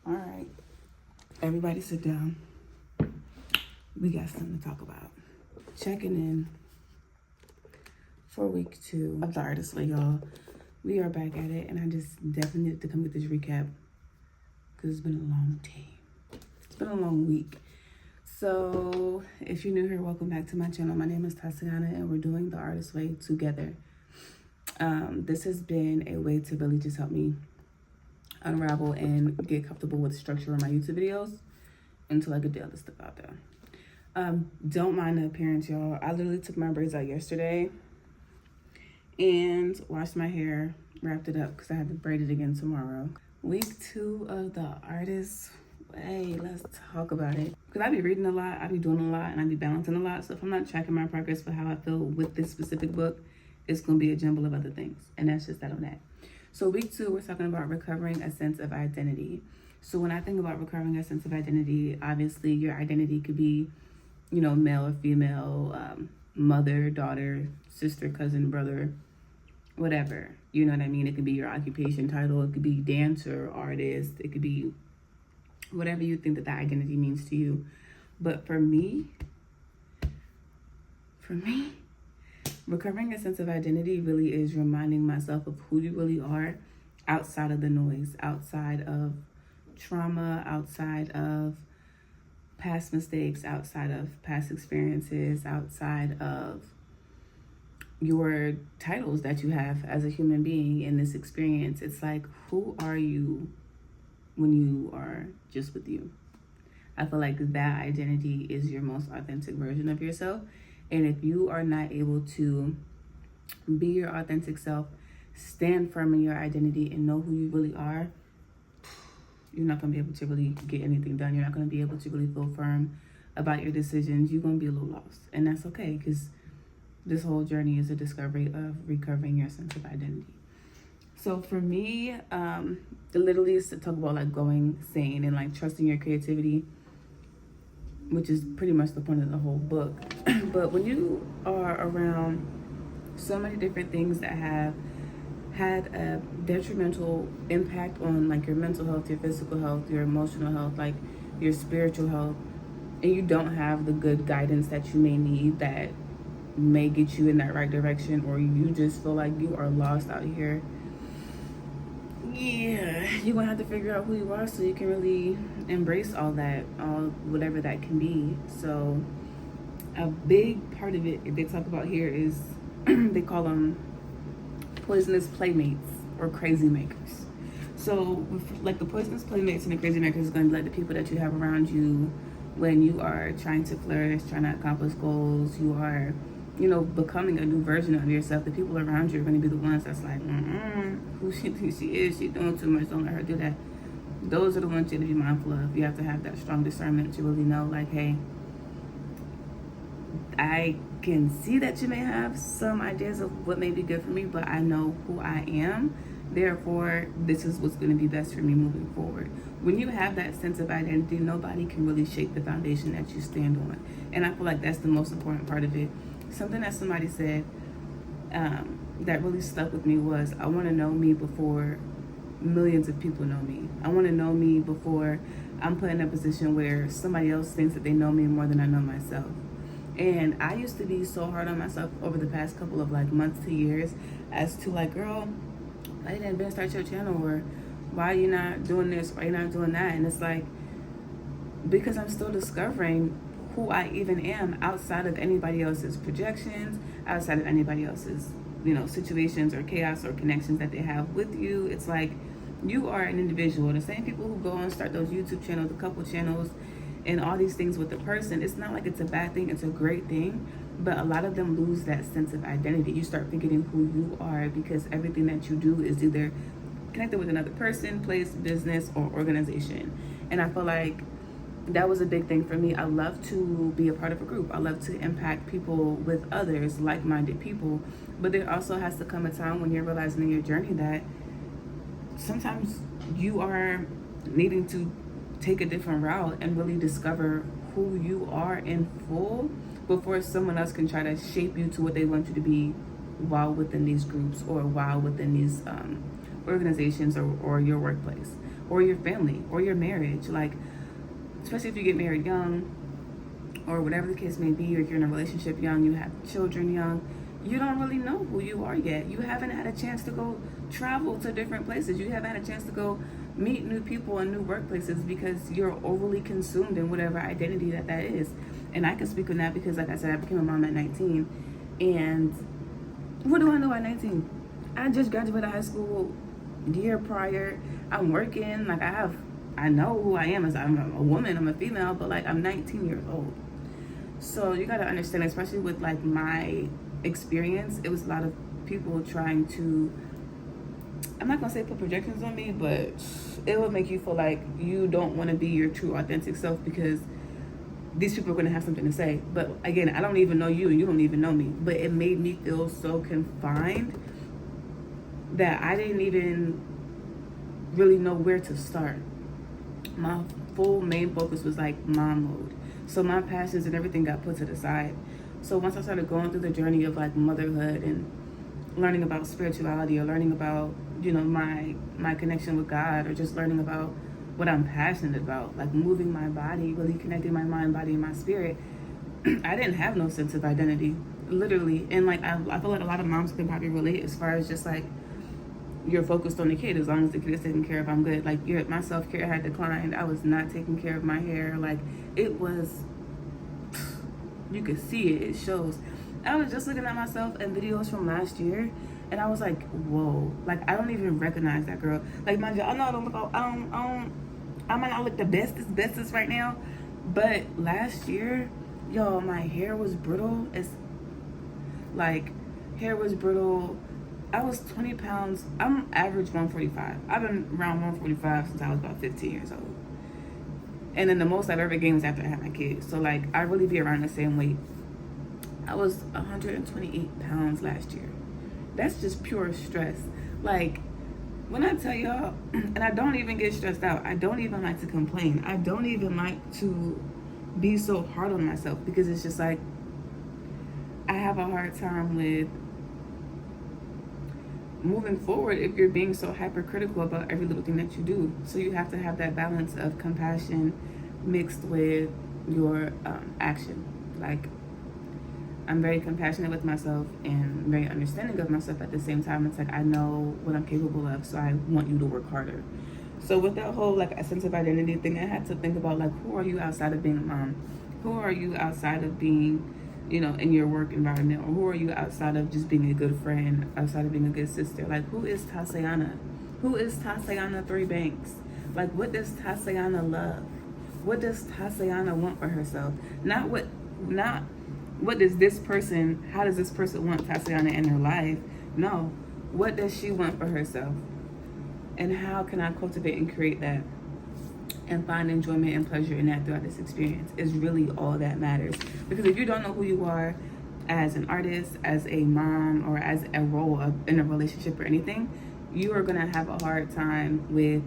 All right, everybody sit down. We got something to talk about. Checking in for week 2 of the Artist Way, y'all. We are back at it, and I just definitely needed to come get this recap because it's been a long day. It's been a long week. So, if you're new here, welcome back to my channel. My name is Tatiana, and we're doing the Artist Way together. This has been a way to really just help me unravel and get comfortable with the structure of my YouTube videos until I get the other stuff out there. Don't mind the appearance, y'all. I literally took my braids out yesterday and washed my hair, wrapped it up because I had to braid it again tomorrow. Week 2 of the Artist Way. Let's talk about it. Because I be reading a lot, I be doing a lot, and I be balancing a lot. So if I'm not tracking my progress for how I feel with this specific book, it's going to be a jumble of other things. And that's just that on that. So week 2, we're talking about recovering a sense of identity. So when I think about recovering a sense of identity, obviously your identity could be, you know, male or female, mother, daughter, sister, cousin, brother, whatever. You know what I mean? It could be your occupation title. It could be dancer, artist. It could be whatever you think that identity means to you. But for me, recovering a sense of identity really is reminding myself of who you really are outside of the noise, outside of trauma, outside of past mistakes, outside of past experiences, outside of your titles that you have as a human being in this experience. It's like, who are you when you are just with you? I feel like that identity is your most authentic version of yourself. And if you are not able to be your authentic self, stand firm in your identity and know who you really are, you're not going to be able to really get anything done. You're not going to be able to really feel firm about your decisions. You're going to be a little lost. And that's okay, because this whole journey is a discovery of recovering your sense of identity. So for me, literally is to talk about like going sane and like trusting your creativity, which is pretty much the point of the whole book. But when you are around so many different things that have had a detrimental impact on like your mental health, your physical health, your emotional health, like your spiritual health, and you don't have the good guidance that you may need that may get you in that right direction, or you just feel like you are lost out here, yeah, you're gonna have to figure out who you are so you can really embrace all that, whatever that can be. So a big part of it they talk about here is they call them poisonous playmates or crazy makers. So like the poisonous playmates and the crazy makers is going to be like the people that you have around you when you are trying to flourish, trying to accomplish goals, you are, you know, becoming a new version of yourself. The people around you are going to be the ones that's like, who she thinks she is, she's doing too much, don't let her do that. Those are the ones you have to be mindful of. You have to have that strong discernment to really know, like, hey, I can see that you may have some ideas of what may be good for me, but I know who I am. Therefore, this is what's going to be best for me moving forward. When you have that sense of identity, nobody can really shake the foundation that you stand on. And I feel like that's the most important part of it. Something that somebody said that really stuck with me was, I want to know me before millions of people know me. I want to know me before I'm put in a position where somebody else thinks that they know me more than I know myself. And I used to be so hard on myself over the past couple of like months to years as to like, girl, why didn't Ben start your channel? Or why are you not doing this? Why are you not doing that? And it's like, because I'm still discovering who I even am outside of anybody else's projections, outside of anybody else's, you know, situations or chaos or connections that they have with you. It's like, you are an individual. The same people who go and start those YouTube channels, a couple channels, and all these things with the person, it's not like it's a bad thing, it's a great thing, but a lot of them lose that sense of identity. You start forgetting who you are because everything that you do is either connected with another person, place, business, or organization. And I feel like that was a big thing for me. I love to be a part of a group. I love to impact people with others, like-minded people, but there also has to come a time when you're realizing in your journey that sometimes you are needing to take a different route and really discover who you are in full before someone else can try to shape you to what they want you to be while within these groups or while within these organizations or your workplace. or your family or your marriage. Like, especially if you get married young or whatever the case may be, or you're in a relationship young, you have children young, you don't really know who you are yet. You haven't had a chance to go travel to different places. You haven't had a chance to go meet new people in new workplaces because you're overly consumed in whatever identity that is. And I can speak on that because, like I said, I became a mom at 19. And what do I know at 19? I just graduated high school year prior. I'm working. Like, I know who I am as I'm a woman, I'm a female, but like I'm 19 years old. So you gotta understand, especially with like my experience, it was a lot of people trying to, I'm not gonna say put projections on me, but it would make you feel like you don't want to be your true authentic self because these people are going to have something to say. But again, I don't even know you and you don't even know me, but it made me feel so confined that I didn't even really know where to start. My full main focus was like mom mode, so my passions and everything got put to the side. So once I started going through the journey of like motherhood and learning about spirituality, or learning about, you know, my connection with God, or just learning about what I'm passionate about, like moving my body, really connecting my mind, body, and my spirit, I didn't have no sense of identity, literally. And like I feel like a lot of moms can probably relate, as far as just like you're focused on the kid. As long as the kid is taken care of, I'm good. Like my self-care had declined. I was not taking care of my hair. Like it was, you could see it shows. I was just looking at myself in videos from last year, and I was like, whoa, like I don't even recognize that girl. Like, mind you, I know I don't look, I might not look the bestest right now, but last year, yo, my hair was brittle. It's like, hair was brittle. I was 20 pounds. I'm average 145. I've been around 145 since I was about 15 years old. And then the most I've ever gained was after I had my kids. So like, I really be around the same weight. I was 128 pounds last year. That's just pure stress. Like, when I tell y'all, and I don't even get stressed out, I don't even like to complain. I don't even like to be so hard on myself, because it's just like, I have a hard time with moving forward if you're being so hypercritical about every little thing that you do. So you have to have that balance of compassion mixed with your action. Like, I'm very compassionate with myself and very understanding of myself at the same time. It's like, I know what I'm capable of, so I want you to work harder. So with that whole like a sense of identity thing, I had to think about like, who are you outside of being a mom? Who are you outside of being, you know, in your work environment? Or who are you outside of just being a good friend, outside of being a good sister? Like, who is Tasyana? Who is Tasyana Three Banks? Like, what does Tasyana love? What does Tasyana want for herself? Not what does this person, how does this person want Tasyana in her life? No, what does she want for herself? And how can I cultivate and create that and find enjoyment and pleasure in that throughout this experience is really all that matters. Because if you don't know who you are as an artist, as a mom, or as a role in a relationship or anything, you are gonna have a hard time with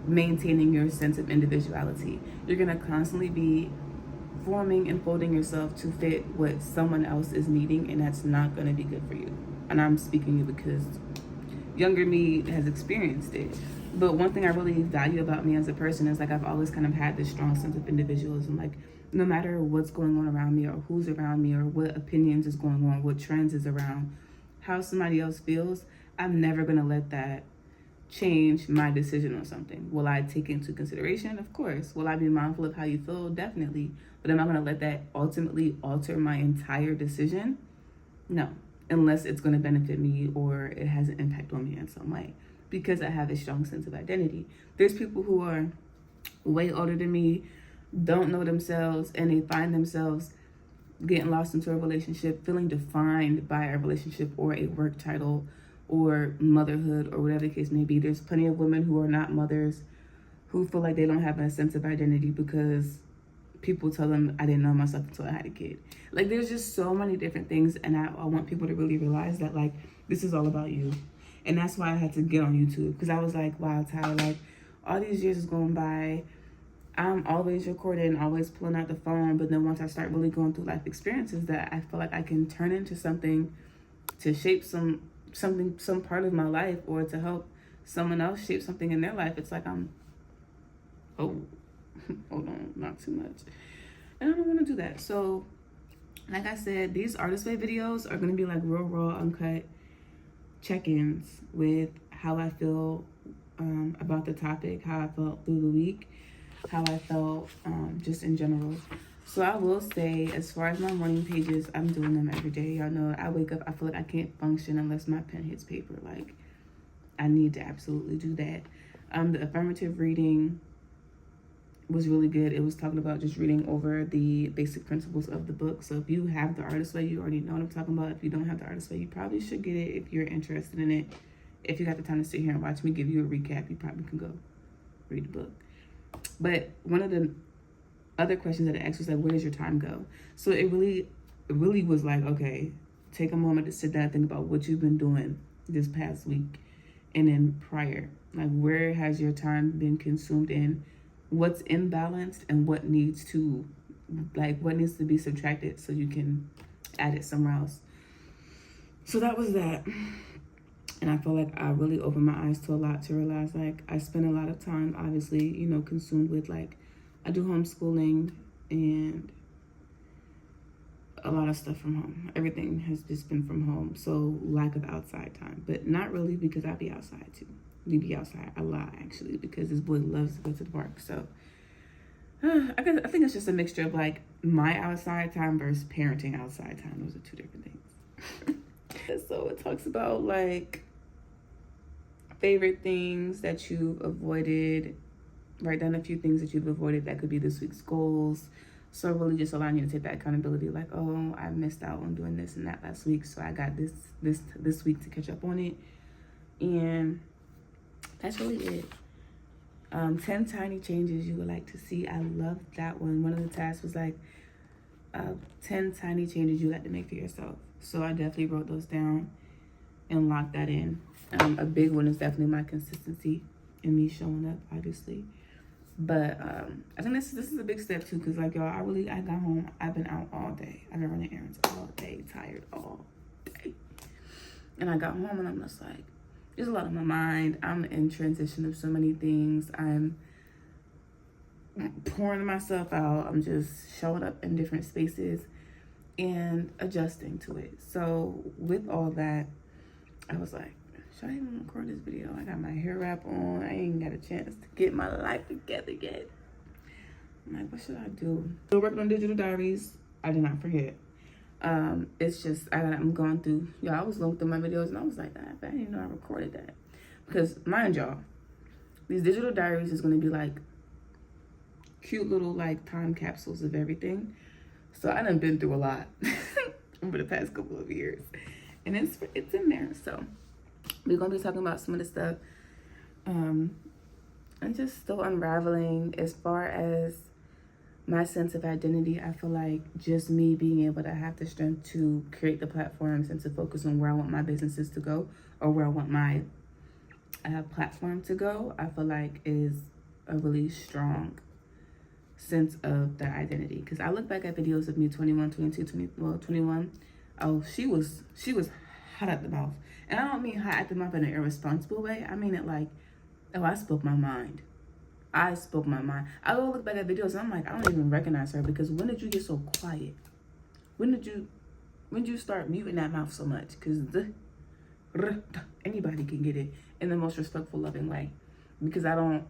maintaining your sense of individuality. You're gonna constantly be forming and folding yourself to fit what someone else is needing, and that's not going to be good for you. And I'm speaking because younger me has experienced it. But one thing I really value about me as a person is like, I've always kind of had this strong sense of individualism. Like, no matter what's going on around me, or who's around me, or what opinions is going on, what trends is around, how somebody else feels, I'm never going to let that change my decision on something. Will I take into consideration? Of course. Will I be mindful of how you feel? Definitely. But am I going to let that ultimately alter my entire decision? No, unless it's going to benefit me or it has an impact on me in some way, because I have a strong sense of identity. There's people who are way older than me, don't know themselves, and they find themselves getting lost into a relationship, feeling defined by a relationship or a work title or motherhood or whatever the case may be. There's plenty of women who are not mothers who feel like they don't have a sense of identity because people tell them, I didn't know myself until I had a kid. Like, there's just so many different things, and I want people to really realize that, like, this is all about you. And that's why I had to get on YouTube, because I was like, wow, Ty, like, all these years is going by, I'm always recording, always pulling out the phone, but then once I start really going through life experiences that I feel like I can turn into something to shape some part of my life, or to help someone else shape something in their life, it's like I'm Oh, hold on, not too much. And I don't want to do that. So, like I said, these Artist Way videos are going to be like real raw, uncut check-ins with how I feel about the topic, how I felt through the week, how I felt just in general. So I will say, as far as my morning pages, I'm doing them every day. Y'all know I wake up, I feel like I can't function unless my pen hits paper. Like, I need to absolutely do that. The affirmative reading was really good. It was talking about just reading over the basic principles of the book. So if you have the Artist Way, you already know what I'm talking about. If you don't have the Artist Way, you probably should get it if you're interested in it. If you got the time to sit here and watch me give you a recap, you probably can go read the book. But one of the other questions that it asked was like, where does your time go? So it really was like, okay, take a moment to sit down and think about what you've been doing this past week and then prior. Like, where has your time been consumed in? What's imbalanced and what needs to be subtracted so you can add it somewhere else. So that was that. And I feel like I really opened my eyes to a lot, to realize like I spend a lot of time, obviously, you know, consumed with like, I do homeschooling and a lot of stuff from home. Everything has just been from home. So lack of outside time, but not really, because I be outside too. We be outside a lot actually, because this boy loves to go to the park. So I think it's just a mixture of like my outside time versus parenting outside time. Those are two different things. So it talks about like favorite things that you've avoided. Write down a few things that you've avoided that could be this week's goals. So really just allowing you to take that accountability, like, oh, I missed out on doing this and that last week, so I got this week to catch up on it. And that's really it. 10 tiny changes you would like to see. I love that one. One of the tasks was like 10 tiny changes you like to make for yourself. So I definitely wrote those down and locked that in. A big one is definitely my consistency and me showing up, obviously. But I think this is a big step too, because like, y'all, I got home, I've been out all day. I've been running errands all day, tired all day. And I got home and I'm just like, there's a lot on my mind. I'm in transition of so many things. I'm pouring myself out. I'm just showing up in different spaces and adjusting to it. So with all that, I was like, should I even record this video? I got my hair wrap on. I ain't got a chance to get my life together yet. I'm like, what should I do? Still working on digital diaries. I did not forget. It's just, I'm going through, y'all, I was going through my videos and I was like, I didn't even know I recorded that. Because mind y'all, these digital diaries is going to be like cute little like time capsules of everything. So I done been through a lot over the past couple of years. And it's in there. So we're going to be talking about some of the stuff. And just still unraveling as far as my sense of identity. I feel like just me being able to have the strength to create the platforms and to focus on where I want my businesses to go, or where I want my platform to go, I feel like is a really strong sense of that identity. Because I look back at videos of me 21, 22, 21. Oh, she was hot at the mouth. And I don't mean hot at the mouth in an irresponsible way. I mean it like, oh, I spoke my mind. I spoke my mind. I go look back at videos and I'm like, I don't even recognize her, because when did you get so quiet? When did you start muting that mouth so much? Because anybody can get it in the most respectful, loving way. Because I don't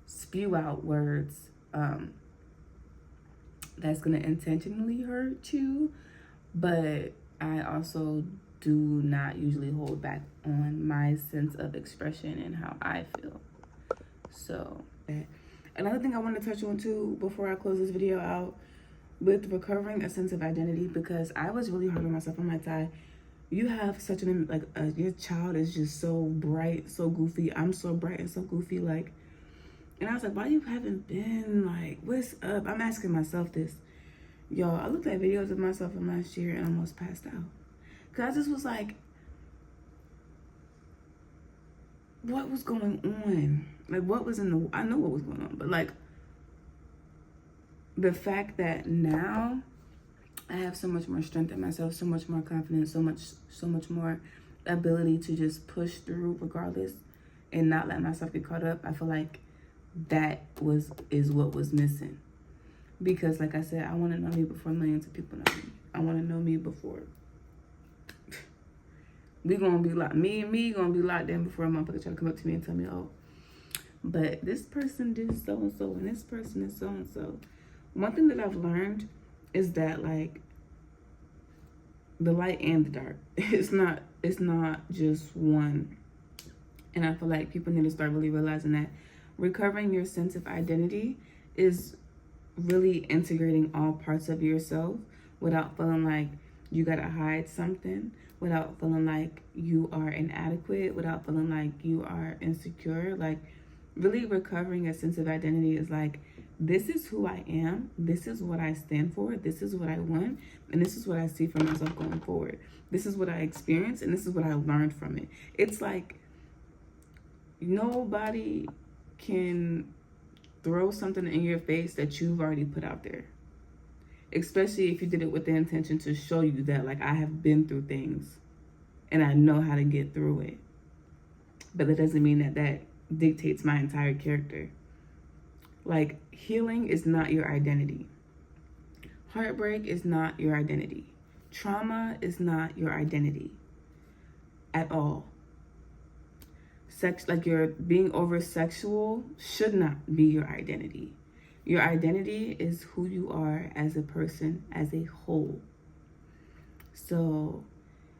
spew out words that's going to intentionally hurt you. But I also do not usually hold back on my sense of expression and how I feel. So another thing I want to touch on too before I close this video out, with recovering a sense of identity, because I was really hard on myself. I'm like, Ty, you have such an your child is just so bright, so goofy. I'm so bright and so goofy, like. And I was like, why you haven't been, like, what's up? I'm asking myself this. Y'all, I looked at videos of myself from last year and almost passed out. Because I just was like, what was going on? Like, what was I know what was going on, but like, the fact that now I have so much more strength in myself, so much more confidence, so much more ability to just push through regardless and not let myself get caught up. I feel like is what was missing. Because like I said, I want to know me before millions of people know me. I want to know me before we gonna be locked. Me and me gonna be locked in before a motherfucker try to come up to me and tell me, oh, but this person did so and so, and this person is so and so. One thing that I've learned is that like the light and the dark. It's not just one. And I feel like people need to start really realizing that recovering your sense of identity is really integrating all parts of yourself without feeling like you gotta hide something, without feeling like you are inadequate, without feeling like you are insecure. Like really recovering a sense of identity is like, this is who I am, this is what I stand for, this is what I want, and this is what I see for myself going forward. This is what I experienced, and this is what I learned from it. It's like nobody can throw something in your face that you've already put out there. Especially if you did it with the intention to show you that like I have been through things and I know how to get through it. But that doesn't mean that that dictates my entire character. Like healing is not your identity. Heartbreak is not your identity. Trauma is not your identity at all. Sex, like you're being over sexual, should not be your identity. Your identity is who you are as a person, as a whole. So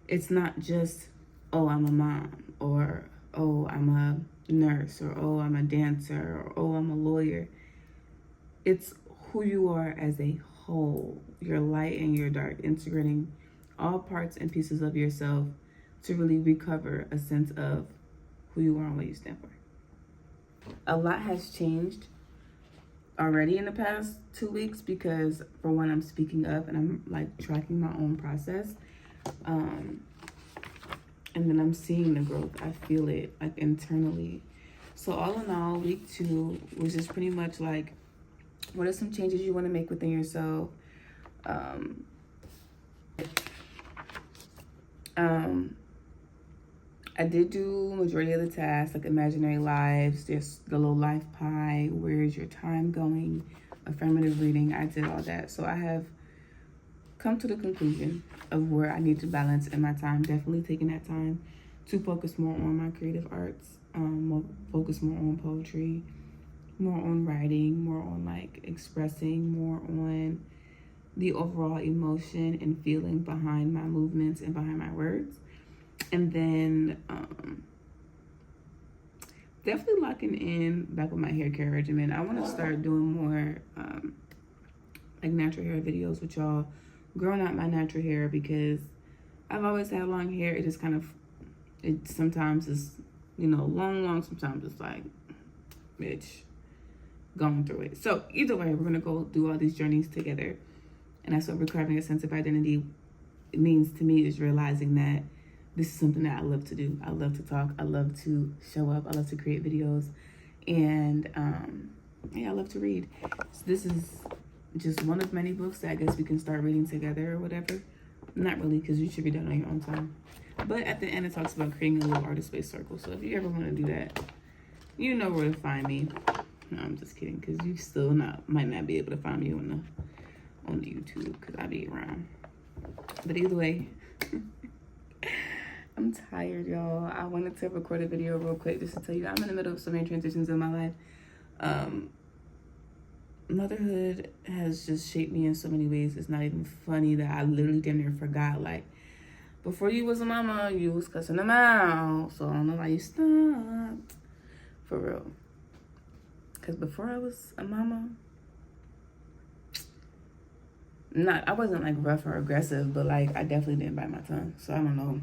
it's not just, oh, I'm a mom, or oh, I'm a nurse, or oh, I'm a dancer, or oh, I'm a lawyer. It's who you are as a whole, your light and your dark, integrating all parts and pieces of yourself to really recover a sense of who you are and what you stand for. A lot has changed already in the past 2 weeks because for one, I'm speaking up and I'm like tracking my own process. And then I'm seeing the growth. I feel it like internally. So all in all, week 2 was just pretty much like, what are some changes you want to make within yourself? I did do majority of the tasks, like imaginary lives, just the little life pie, where's your time going, affirmative reading. I did all that. So I have come to the conclusion of where I need to balance in my time. Definitely taking that time to focus more on my creative arts, focus more on poetry, more on writing, more on like expressing, more on the overall emotion and feeling behind my movements and behind my words. And then definitely locking in back with my hair care regimen. I want to start doing more like natural hair videos with y'all, growing out my natural hair because I've always had long hair. It just kind of, it sometimes is, you know, long, sometimes it's like, bitch, going through it. So either way, we're going to go do all these journeys together. And that's what recovering a sense of identity means to me, is realizing that this is something that I love to do. I love to talk. I love to show up. I love to create videos. And yeah, I love to read. So this is just one of many books that I guess we can start reading together or whatever. Not really, because you should read that on your own time. But at the end, it talks about creating a little artist space circle. So if you ever want to do that, you know where to find me. No, I'm just kidding, because you still might not be able to find me on the YouTube, because I be around. But either way, I'm tired, y'all. I wanted to record a video real quick just to tell you I'm in the middle of so many transitions in my life. Motherhood has just shaped me in so many ways. It's not even funny that I literally damn near forgot. Like, before you was a mama, you was cussing them out. So I don't know why you stopped. For real. Because before I was a mama, I wasn't like rough or aggressive, but like I definitely didn't bite my tongue. So I don't know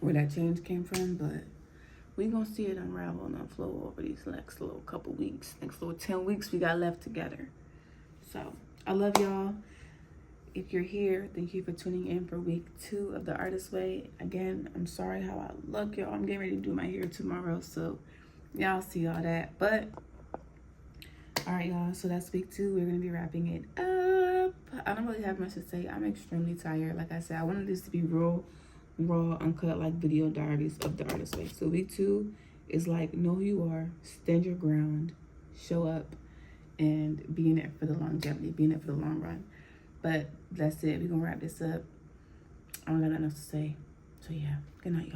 where that change came from, but we gonna see it unravel and unflow over these next little couple weeks. Next little 10 weeks we got left together. So I love y'all. If you're here, thank you for tuning in for week 2 of The Artist Way. Again, I'm sorry how I look, y'all. I'm getting ready to do my hair tomorrow, so y'all see all that. But all right, y'all, so that's week 2. We're gonna be wrapping it up. I don't really have much to say. I'm extremely tired. Like I said, I wanted this to be raw, uncut, like video diaries of The Artist Way. So week 2 is like, know who you are, stand your ground, show up, and be in it for the longevity, be in it for the long run. But that's it. We're gonna wrap this up. I don't got nothing else to say. So yeah, good night, y'all.